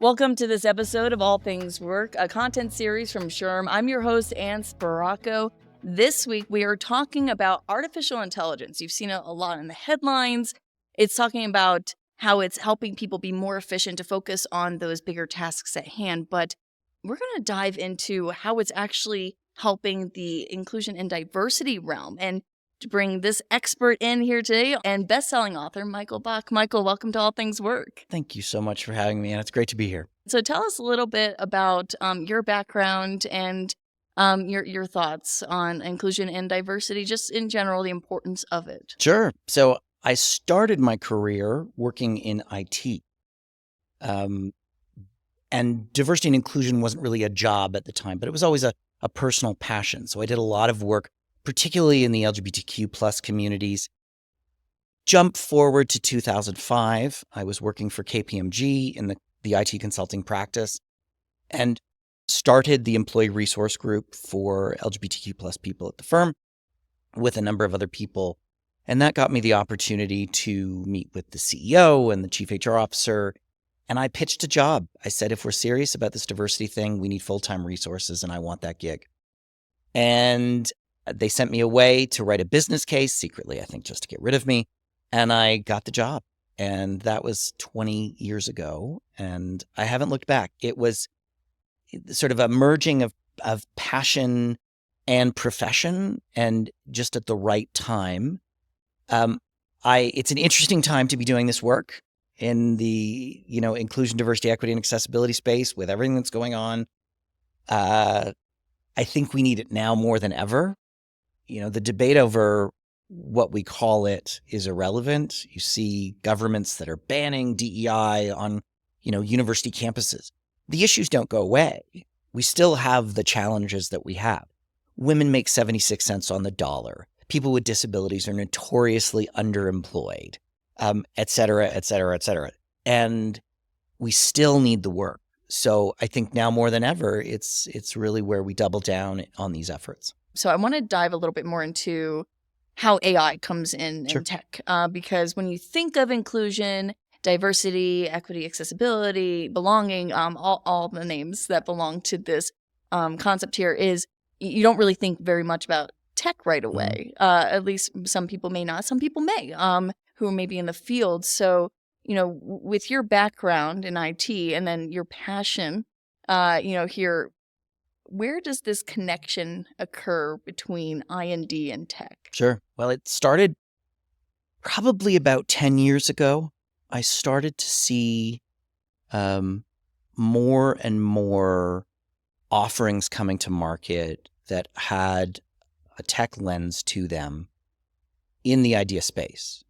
Welcome to this episode of All Things Work, a content series from SHRM. I'm your host, Anne Sparaco. This week, we are talking about artificial intelligence. You've seen it a lot in the headlines. It's talking about how it's helping people be more efficient to focus on those bigger tasks at hand. But we're going to dive into how it's actually helping the inclusion and diversity realm. And to bring this expert in here today and best-selling author, Michael Bach. Michael, welcome to All Things Work. Thank you so much for having me, and it's great to be here. So tell us a little bit about your background and your thoughts on inclusion and diversity, just in general, the importance of it. Sure. So I started my career working in IT. And diversity and inclusion wasn't really a job at the time, but it was always a personal passion. So I did a lot of work, particularly in the LGBTQ plus communities. Jump forward to 2005, I was working for KPMG in the IT consulting practice and started the employee resource group for LGBTQ plus people at the firm with a number of other people. And that got me the opportunity to meet with the CEO and the chief HR officer. And I pitched a job. I said, if we're serious about this diversity thing, we need full-time resources and I want that gig. And they sent me away to write a business case, secretly, I think, just to get rid of me. And I got the job. And that was 20 years ago. And I haven't looked back. It was sort of a merging of passion and profession, and just at the right time. It's an interesting time to be doing this work in the, inclusion, diversity, equity, and accessibility space with everything that's going on. I think we need it now more than ever. The debate over what we call it is irrelevant. You see governments that are banning DEI on, university campuses. The issues don't go away. We still have the challenges that we have. Women make 76 cents on the dollar. People with disabilities are notoriously underemployed, et cetera, et cetera, et cetera. And we still need the work. So I think now more than ever, it's really where we double down on these efforts. So I want to dive a little bit more into how AI comes in Sure. tech, because when you think of inclusion, diversity, equity, accessibility, belonging, all the names that belong to this concept here, is you don't really think very much about tech right away. At least some people may not. Some people may, who may be in the field. So, with your background in IT and then your passion, here, where does this connection occur between I&D and tech? Sure. Well, it started probably about 10 years ago. I started to see more and more offerings coming to market that had a tech lens to them in the idea space.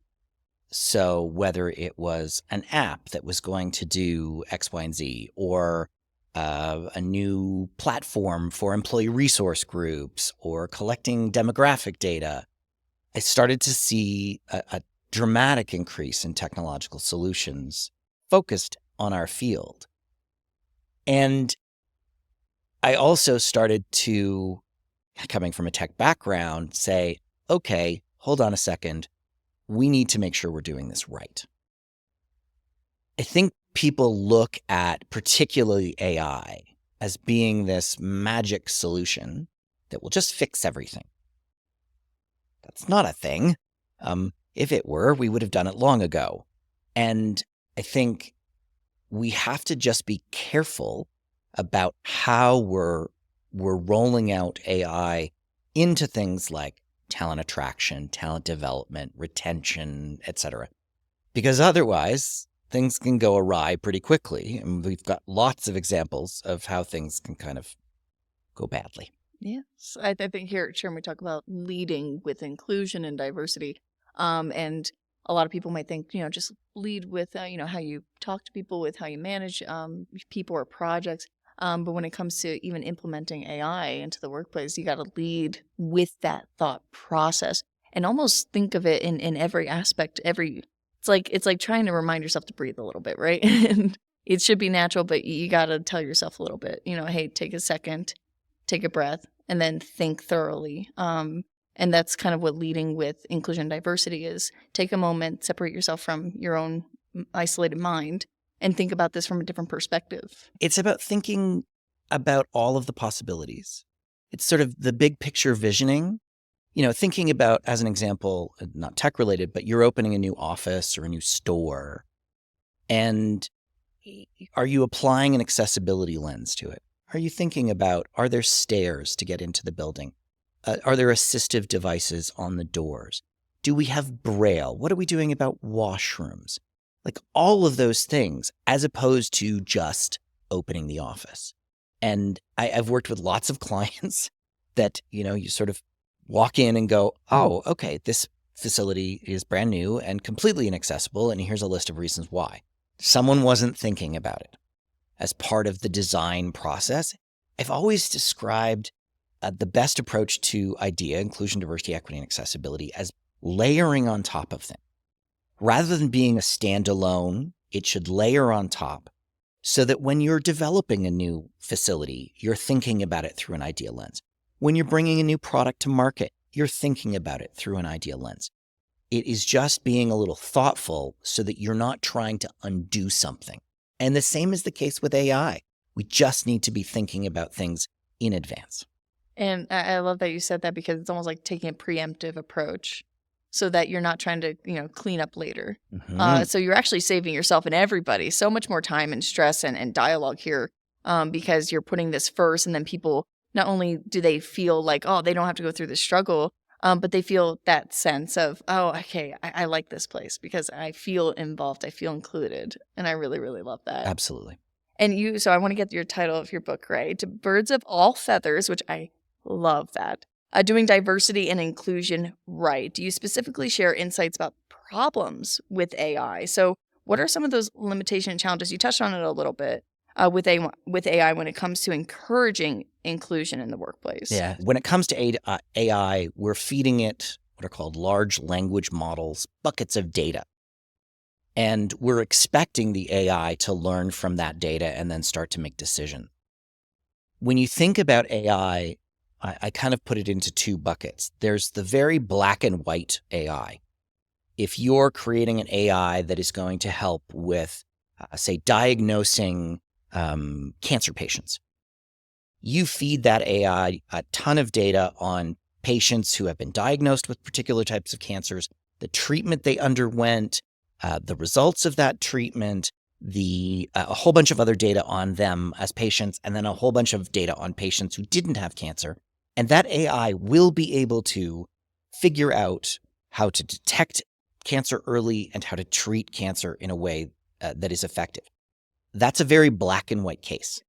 So whether it was an app that was going to do X, Y, and Z, or a new platform for employee resource groups, or collecting demographic data, I started to see a dramatic increase in technological solutions focused on our field. And I also started to, coming from a tech background, say, okay, hold on a second. We need to make sure we're doing this right. I think people look at particularly AI as being this magic solution that will just fix everything. That's not a thing. If it were, we would have done it long ago. And I think we have to just be careful about how we're rolling out AI into things like talent attraction, talent development, retention, et cetera. Because otherwise, things can go awry pretty quickly. And we've got lots of examples of how things can kind of go badly. Yes. I think here at SHRM we talk about leading with inclusion and diversity. And a lot of people might think, just lead with, how you talk to people, with how you manage people or projects. But when it comes to even implementing AI into the workplace, you got to lead with that thought process and almost think of it in every aspect. It's like trying to remind yourself to breathe a little bit, right? And it should be natural, but you got to tell yourself a little bit, hey, take a second, take a breath, and then think thoroughly. And that's kind of what leading with inclusion and diversity is. Take a moment, separate yourself from your own isolated mind, and think about this from a different perspective? It's about thinking about all of the possibilities. It's sort of the big picture visioning. Thinking about, as an example, not tech related, but you're opening a new office or a new store. And are you applying an accessibility lens to it? Are you thinking about, are there stairs to get into the building? Are there assistive devices on the doors? Do we have Braille? What are we doing about washrooms? Like all of those things, as opposed to just opening the office. And I've worked with lots of clients that, you sort of walk in and go, oh, okay, this facility is brand new and completely inaccessible, and here's a list of reasons why. Someone wasn't thinking about it as part of the design process. I've always described the best approach to IDEA, inclusion, diversity, equity, and accessibility, as layering on top of things. Rather than being a standalone, it should layer on top so that when you're developing a new facility, you're thinking about it through an IDEA lens. When you're bringing a new product to market, you're thinking about it through an IDEA lens. It is just being a little thoughtful so that you're not trying to undo something. And the same is the case with AI. We just need to be thinking about things in advance. And I love that you said that, because it's almost like taking a preemptive approach so that you're not trying to, clean up later. So you're actually saving yourself and everybody so much more time and stress and dialogue here, because you're putting this first, and then people, not only do they feel like, oh, they don't have to go through the struggle, but they feel that sense of, oh, okay, I like this place because I feel involved, I feel included. And I really, really love that. Absolutely. And so I want to get your title of your book right. Birds of All Feathers, which I love that. Doing diversity and inclusion right. Do you specifically share insights about problems with AI? So what are some of those limitation and challenges? You touched on it a little bit with AI when it comes to encouraging inclusion in the workplace. Yeah. When it comes to AI, we're feeding it what are called large language models, buckets of data. And we're expecting the AI to learn from that data and then start to make decisions. When you think about AI, I kind of put it into two buckets. There's the very black and white AI. If you're creating an AI that is going to help with, say, diagnosing cancer patients, you feed that AI a ton of data on patients who have been diagnosed with particular types of cancers, the treatment they underwent, the results of that treatment, a whole bunch of other data on them as patients, and then a whole bunch of data on patients who didn't have cancer. And that AI will be able to figure out how to detect cancer early and how to treat cancer in a way that is effective. That's a very black and white case.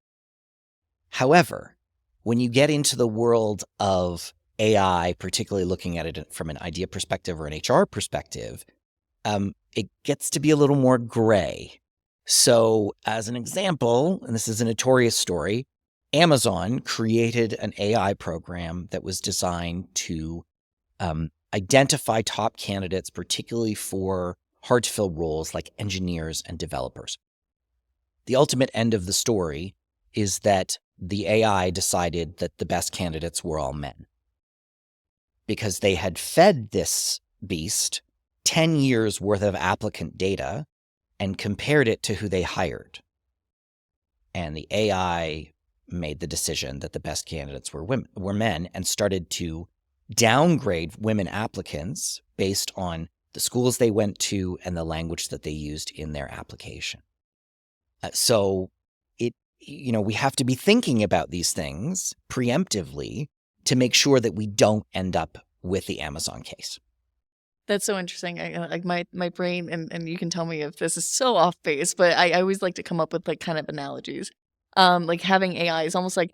However, when you get into the world of AI, particularly looking at it from an idea perspective or an HR perspective, it gets to be a little more gray. So as an example, and this is a notorious story, Amazon created an AI program that was designed to identify top candidates, particularly for hard-to-fill roles like engineers and developers. The ultimate end of the story is that the AI decided that the best candidates were all men, because they had fed this beast 10 years worth of applicant data and compared it to who they hired. And the AI made the decision that the best candidates were men, and started to downgrade women applicants based on the schools they went to and the language that they used in their application. So we have to be thinking about these things preemptively to make sure that we don't end up with the Amazon case. That's so interesting. Like my brain, and you can tell me if this is so off base, but I always like to come up with like kind of analogies. Like having AI is almost like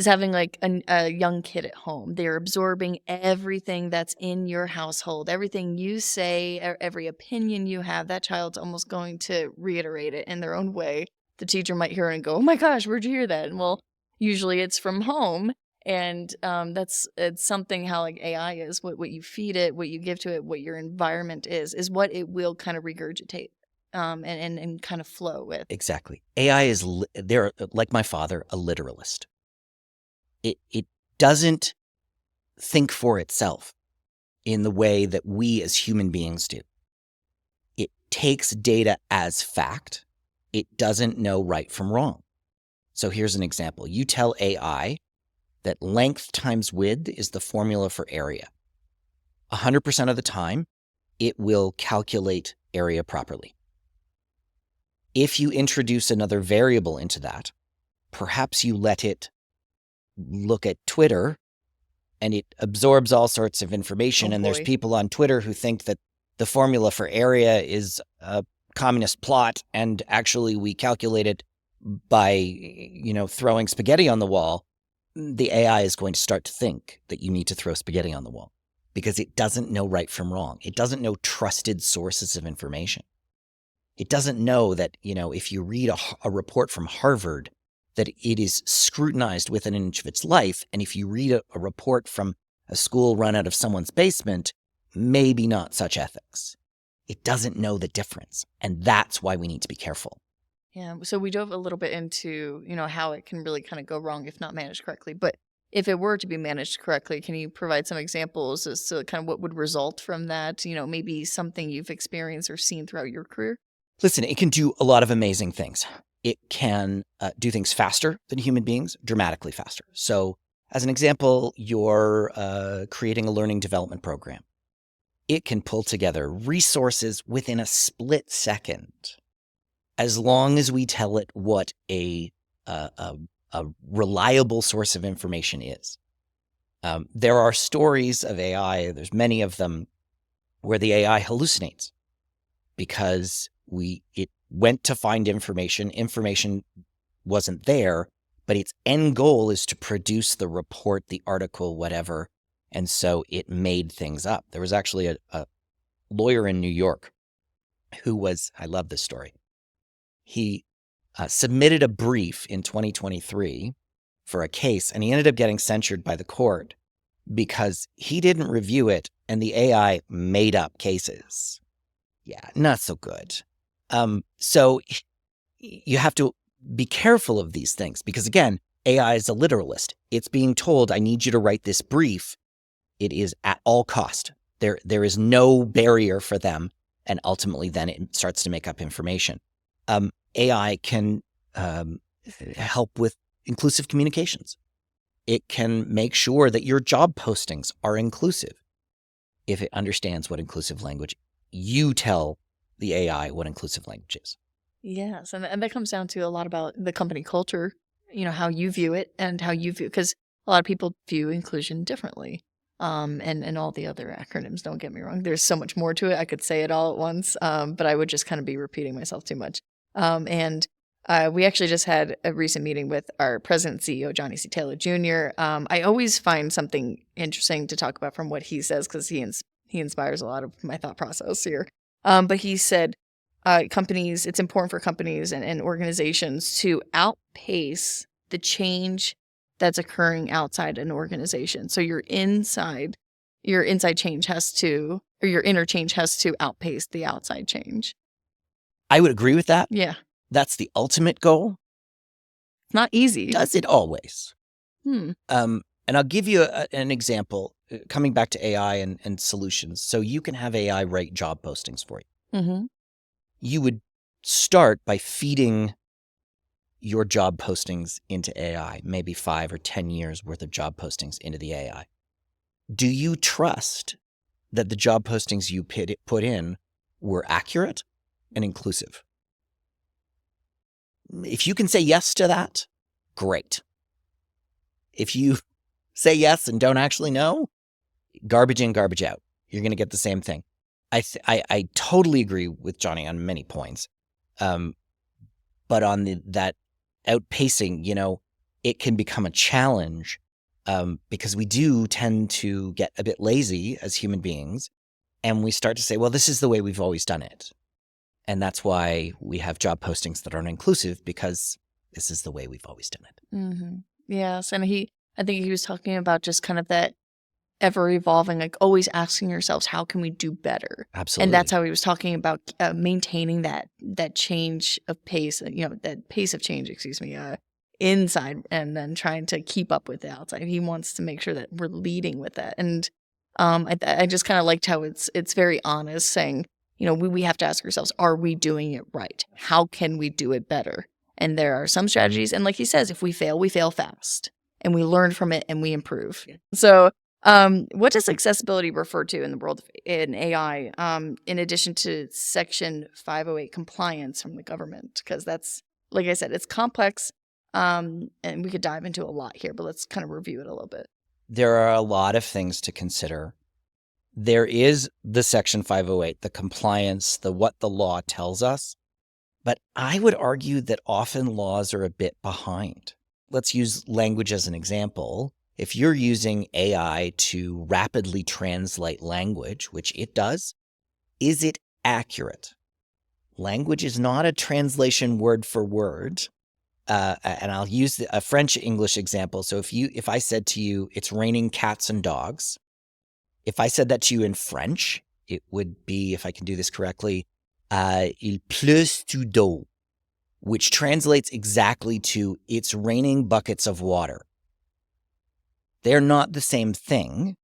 having like a young kid at home. They're absorbing everything that's in your household, everything you say, every opinion you have. That child's almost going to reiterate it in their own way. The teacher might hear it and go, "Oh my gosh, where'd you hear that?" And well, usually it's from home. And it's something how like AI is, what you feed it, what you give to it, what your environment is what it will kind of regurgitate and kind of flow with. Exactly. AI is, they're like my father, a literalist. It doesn't think for itself in the way that we as human beings do. It takes data as fact it doesn't know right from wrong. So here's an example. You tell AI that length times width is the formula for area. 100% of the time, it will calculate area properly. If you introduce another variable into that, perhaps you let it look at Twitter and it absorbs all sorts of information. Oh, and there's boy. people on Twitter who think that the formula for area is a communist plot, and actually we calculate it by, throwing spaghetti on the wall. The AI is going to start to think that you need to throw spaghetti on the wall because it doesn't know right from wrong. It doesn't know trusted sources of information. It doesn't know that, if you read a report from Harvard, that it is scrutinized within an inch of its life. And if you read a report from a school run out of someone's basement, maybe not such ethics. It doesn't know the difference. And that's why we need to be careful. Yeah. So we dove a little bit into, how it can really kind of go wrong if not managed correctly. But if it were to be managed correctly, can you provide some examples as to kind of what would result from that? Maybe something you've experienced or seen throughout your career? Listen, it can do a lot of amazing things. It can do things faster than human beings, dramatically faster. So as an example, you're creating a learning development program. It can pull together resources within a split second, as long as we tell it what a reliable source of information is. There are stories of AI, there's many of them, where the AI hallucinates because it went to find information wasn't there, but its end goal is to produce the report, the article, whatever. And so it made things up. There was actually a lawyer in New York I love this story. He submitted a brief in 2023 for a case, and he ended up getting censured by the court because he didn't review it and the AI made up cases. Yeah, not so good. So you have to be careful of these things because, again, AI is a literalist. It's being told, I need you to write this brief. It is at all cost. There is no barrier for them. And ultimately, then it starts to make up information. AI can help with inclusive communications. It can make sure that your job postings are inclusive. If it understands what inclusive language, you tell the AI what inclusive language is. Yes. And that comes down to a lot about the company culture, how you view it and how you view, because a lot of people view inclusion differently. And all the other acronyms, don't get me wrong. There's so much more to it. I could say it all at once, but I would just kind of be repeating myself too much. And we actually just had a recent meeting with our president and CEO, Johnny C. Taylor Jr. I always find something interesting to talk about from what he says because he inspires a lot of my thought process here. But he said it's important for companies and organizations to outpace the change that's occurring outside an organization. So your inside change your inner change has to outpace the outside change. I would agree with that. Yeah. That's the ultimate goal. It's not easy. Does it always? Hmm. And I'll give you an example, coming back to AI and solutions. So you can have AI write job postings for you. Mm-hmm. You would start by feeding your job postings into AI, maybe 5 or 10 years worth of job postings into the AI. Do you trust that the job postings you put in were accurate and inclusive? If you can say yes to that, great. If you say yes and don't actually know, garbage in, garbage out. You're going to get the same thing. I totally agree with Johnny on many points. But on that outpacing, it can become a challenge because we do tend to get a bit lazy as human beings. And we start to say, well, this is the way we've always done it. And that's why we have job postings that aren't inclusive, because this is the way we've always done it. Mm-hmm. Yes. And I think he was talking about just kind of that ever evolving, like always asking yourselves, how can we do better? Absolutely. And that's how he was talking about maintaining that change of pace, that pace of change, inside, and then trying to keep up with the outside. He wants to make sure that we're leading with that. And I just kind of liked how it's very honest, saying, we have to ask ourselves, are we doing it right? How can we do it better? And there are some strategies. And like he says, if we fail fast and we learn from it and we improve. Yeah. So what does accessibility refer to in the world of in AI, in addition to Section 508 compliance from the government? Because that's, like I said, it's complex, and we could dive into a lot here, but let's kind of review it a little bit. There are a lot of things to consider. There is the Section 508, the compliance, the what the law tells us. But I would argue that often laws are a bit behind. Let's use language as an example. If you're using AI to rapidly translate language, which it does, is it accurate? Language is not a translation word for word. And I'll use a French English example. So if I said to you, it's raining cats and dogs, if I said that to you in French, it would be, if I can do this correctly, il pleut tout d'eau, which translates exactly to it's raining buckets of water. They're not the same thing,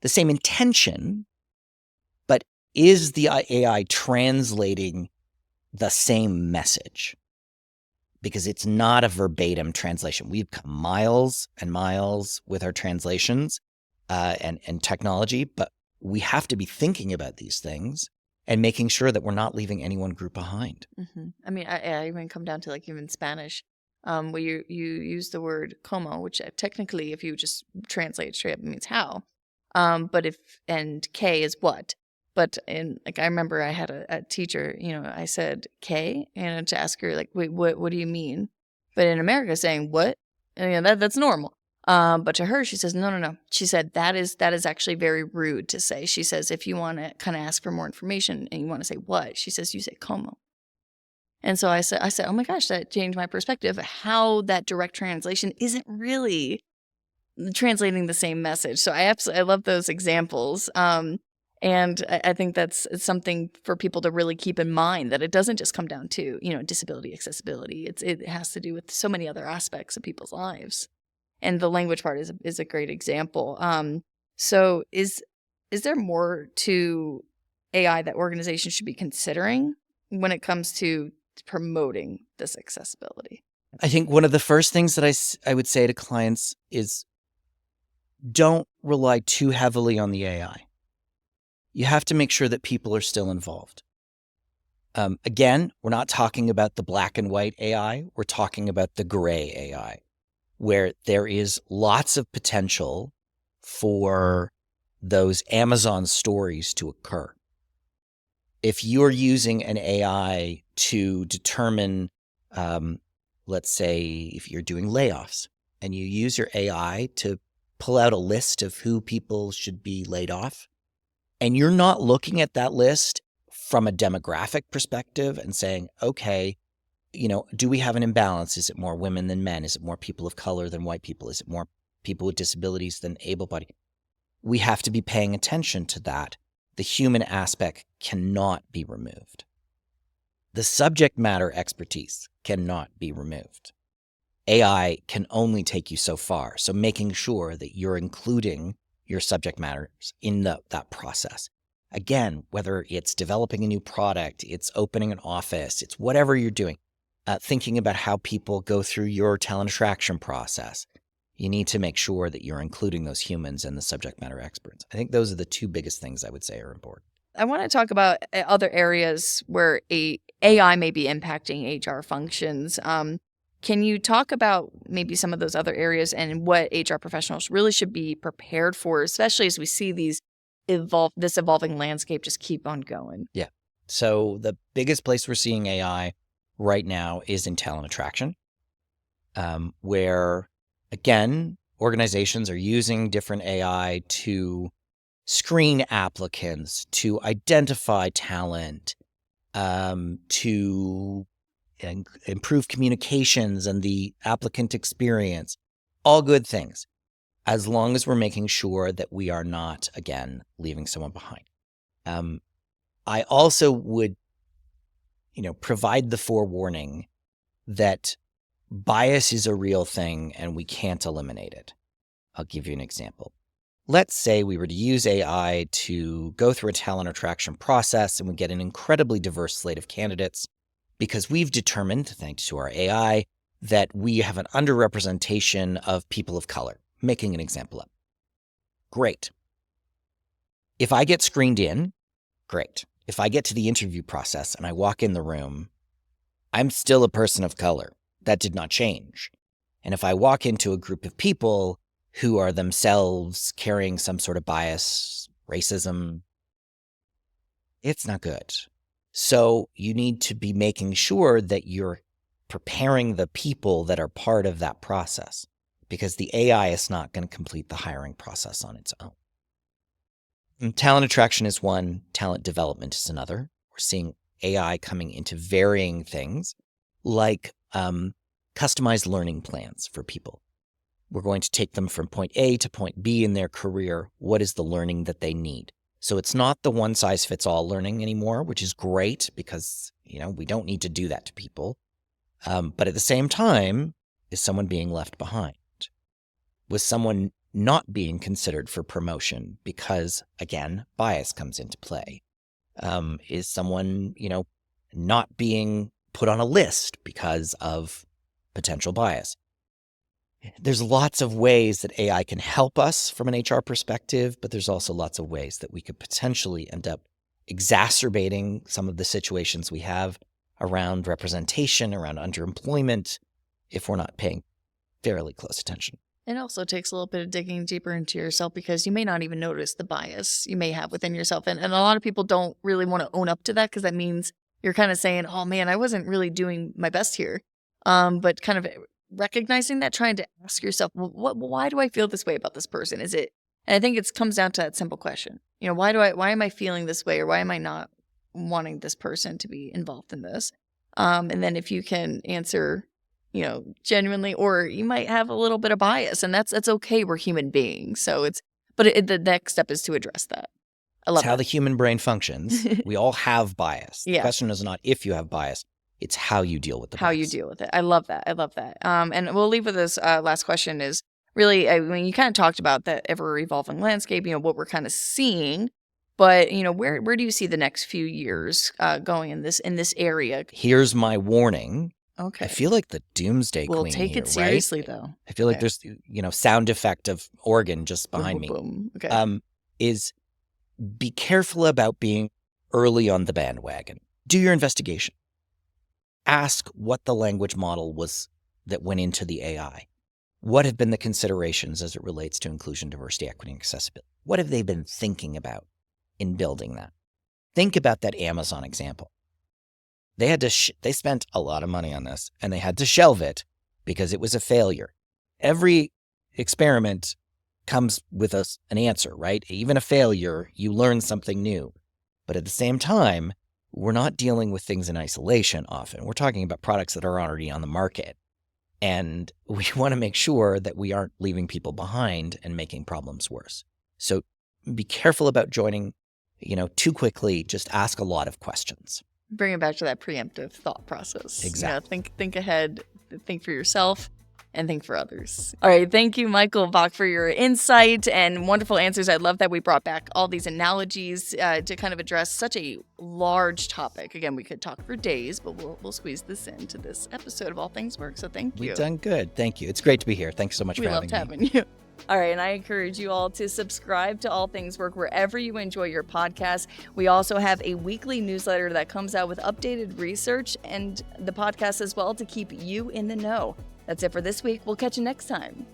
the same intention, but is the AI translating the same message? Because it's not a verbatim translation. We've come miles and miles with our translations and technology, but we have to be thinking about these things and making sure that we're not leaving any one group behind. Mm-hmm. I mean, I even come down to like even Spanish, where you use the word como, which technically, if you just translate it straight up, it means how. And K is what. But I remember I had a teacher, I said K, and to ask her like, wait, what do you mean? But in America, saying what, and that's normal. But to her, she says, no. She said, that is actually very rude to say. She says, if you want to kind of ask for more information and you want to say what, she says, you say como. And so I said, oh my gosh, that changed my perspective. How that direct translation isn't really translating the same message. So I love those examples. And I think it's something for people to really keep in mind, that it doesn't just come down to, disability, accessibility. It has to do with so many other aspects of people's lives. And the language part is a great example. So is there more to AI that organizations should be considering when it comes to promoting this accessibility? I think one of the first things that I would say to clients is don't rely too heavily on the AI. You have to make sure that people are still involved. Again, we're not talking about the black and white AI. We're talking about the gray AI, where there is lots of potential for those Amazon stories to occur. If you're using an AI to determine, let's say if you're doing layoffs and you use your AI to pull out a list of who people should be laid off, and you're not looking at that list from a demographic perspective and saying, okay, do we have an imbalance? Is it more women than men? Is it more people of color than white people? Is it more people with disabilities than able-bodied? We have to be paying attention to that. The human aspect cannot be removed. The subject matter expertise cannot be removed. AI can only take you so far. So making sure that you're including your subject matters in that process. Again, whether it's developing a new product, it's opening an office, it's whatever you're doing, thinking about how people go through your talent attraction process. You need to make sure that you're including those humans and the subject matter experts. I think those are the two biggest things I would say are important. I want to talk about other areas where AI may be impacting HR functions. Can you talk about maybe some of those other areas and what HR professionals really should be prepared for, especially as we see this evolving landscape just keep on going? Yeah. So the biggest place we're seeing AI right now is in talent attraction, where, again, organizations are using different AI to screen applicants, to identify talent, to improve communications and the applicant experience. All good things, as long as we're making sure that we are not, again, leaving someone behind. I also would, provide the forewarning that bias is a real thing and we can't eliminate it. I'll give you an example. let's say we were to use AI to go through a talent attraction process and we get an incredibly diverse slate of candidates because we've determined, thanks to our AI, that we have an underrepresentation of people of color, making an example up. Great. If I get screened in, great. If I get to the interview process and I walk in the room, I'm still a person of color. That did not change. And if I walk into a group of people who are themselves carrying some sort of bias, racism, it's not good. So you need to be making sure that you're preparing the people that are part of that process, because the AI is not going to complete the hiring process on its own. And talent attraction is one, talent development is another. We're seeing AI coming into varying things like customized learning plans for people. We're going to take them from point A to point B in their career. What is the learning that they need? So it's not the one-size-fits-all learning anymore, which is great because, we don't need to do that to people. But at the same time, is someone being left behind? Was someone not being considered for promotion because, again, bias comes into play? Is someone, not being put on a list because of potential bias? There's lots of ways that AI can help us from an HR perspective, but there's also lots of ways that we could potentially end up exacerbating some of the situations we have around representation, around underemployment, if we're not paying fairly close attention. It also takes a little bit of digging deeper into yourself because you may not even notice the bias you may have within yourself. And a lot of people don't really want to own up to that because that means you're kind of saying, oh man, I wasn't really doing my best here. But kind of recognizing that, trying to ask yourself, well, why do I feel this way about this person? And I think it comes down to that simple question. Why am I feeling this way, or why am I not wanting this person to be involved in this? And then if you can answer, genuinely, or you might have a little bit of bias, and that's okay. We're human beings. So the next step is to address that. I love how the human brain functions. We all have bias. Yeah. The question is not if you have bias. It's how you deal with the bias. How you deal with it. I love that. And we'll leave with this last question is really, you kind of talked about that ever-evolving landscape, what we're kind of seeing. But, where do you see the next few years going in this area? Here's my warning. Okay. I feel like the doomsday queen We'll take here, it seriously, right? though. I feel like there's, sound effect of organ just behind me. Boom. Okay. Is be careful about being early on the bandwagon. Do your investigation. Ask what the language model was that went into the AI. What have been the considerations as it relates to inclusion, diversity, equity, and accessibility? What have they been thinking about in building that? Think about that Amazon example. They had to they spent a lot of money on this, and they had to shelve it because it was a failure. Every experiment comes with an answer, right? Even a failure, you learn something new. But at the same time, we're not dealing with things in isolation often. We're talking about products that are already on the market. And we want to make sure that we aren't leaving people behind and making problems worse. So be careful about joining, too quickly. Just ask a lot of questions. Bring it back to that preemptive thought process. Exactly. Think ahead, think for yourself, and think for others. All right. Thank you, Michael Bach, for your insight and wonderful answers. I love that we brought back all these analogies to kind of address such a large topic. Again, we could talk for days, but we'll squeeze this into this episode of All Things Work. So thank you. We've done good. Thank you. It's great to be here. Thanks so much for having me. We loved having you. All right, and I encourage you all to subscribe to All Things Work wherever you enjoy your podcast. We also have a weekly newsletter that comes out with updated research and the podcast as well to keep you in the know. That's it for this week. We'll catch you next time.